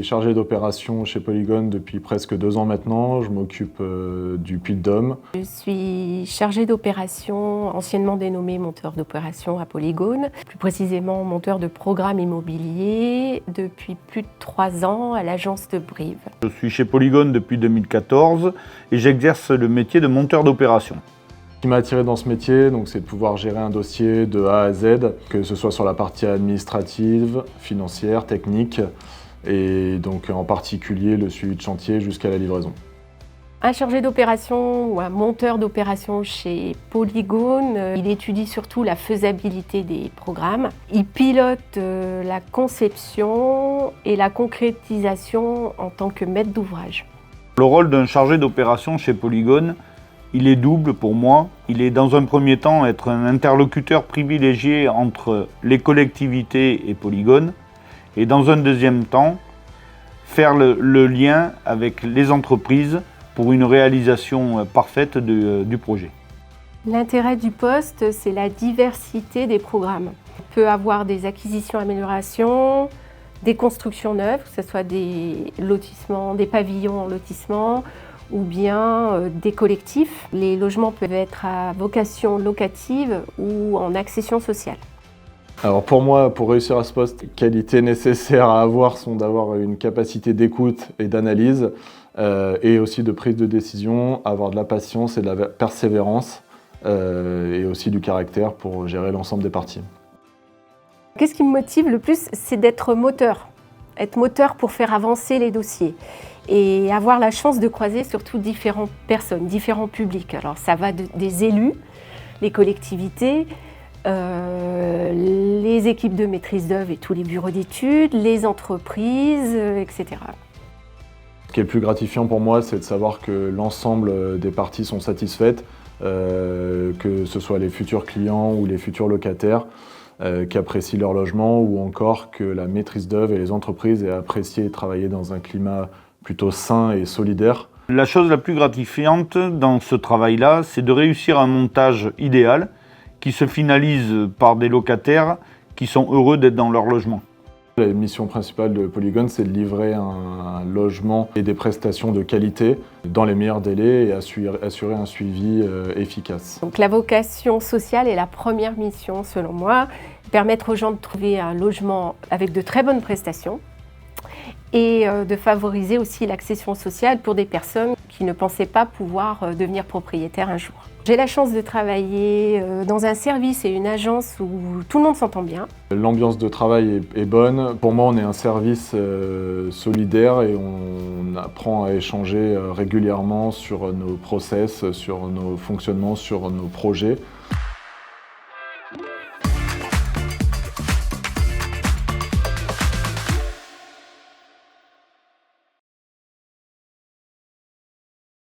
suis chargé d'opération chez Polygone depuis presque 2 ans maintenant. Je m'occupe du Puy-de-Dôme. Je suis chargée d'opération, anciennement dénommée monteur d'opération à Polygone, plus précisément monteur de programmes immobiliers depuis plus de 3 ans à l'agence de Brive. Je suis chez Polygone depuis 2014 et j'exerce le métier de monteur d'opération. Ce qui m'a attiré dans ce métier, c'est de pouvoir gérer un dossier de A à Z, que ce soit sur la partie administrative, financière, technique, et donc en particulier le suivi de chantier jusqu'à la livraison. Un chargé d'opération ou un monteur d'opération chez Polygone, il étudie surtout la faisabilité des programmes. Il pilote la conception et la concrétisation en tant que maître d'ouvrage. Le rôle d'un chargé d'opération chez Polygone, il est double pour moi. Il est dans un premier temps être un interlocuteur privilégié entre les collectivités et Polygone, et dans un deuxième temps, faire le lien avec les entreprises pour une réalisation parfaite du projet. L'intérêt du poste, c'est la diversité des programmes. On peut avoir des acquisitions-améliorations, des constructions neuves, que ce soit des lotissements, des pavillons en lotissement, ou bien des collectifs. Les logements peuvent être à vocation locative ou en accession sociale. Alors pour moi, pour réussir à ce poste, les qualités nécessaires à avoir sont d'avoir une capacité d'écoute et d'analyse et aussi de prise de décision, avoir de la patience et de la persévérance et aussi du caractère pour gérer l'ensemble des parties. Qu'est-ce qui me motive le plus? C'est d'être moteur. Être moteur pour faire avancer les dossiers et avoir la chance de croiser surtout différentes personnes, différents publics. Alors ça va des élus, les collectivités, les équipes de maîtrise d'œuvre et tous les bureaux d'études, les entreprises, etc. Ce qui est le plus gratifiant pour moi, c'est de savoir que l'ensemble des parties sont satisfaites, que ce soit les futurs clients ou les futurs locataires, qui apprécient leur logement, ou encore que la maîtrise d'œuvre et les entreprises aient apprécié travailler dans un climat plutôt sain et solidaire. La chose la plus gratifiante dans ce travail-là, c'est de réussir un montage idéal qui se finalise par des locataires qui sont heureux d'être dans leur logement. La mission principale de Polygone, c'est de livrer un logement et des prestations de qualité dans les meilleurs délais et assurer un suivi efficace. Donc la vocation sociale est la première mission, selon moi, permettre aux gens de trouver un logement avec de très bonnes prestations et de favoriser aussi l'accession sociale pour des personnes qui ne pensaient pas pouvoir devenir propriétaires un jour. J'ai la chance de travailler dans un service et une agence où tout le monde s'entend bien. L'ambiance de travail est bonne. Pour moi, on est un service solidaire et on apprend à échanger régulièrement sur nos process, sur nos fonctionnements, sur nos projets.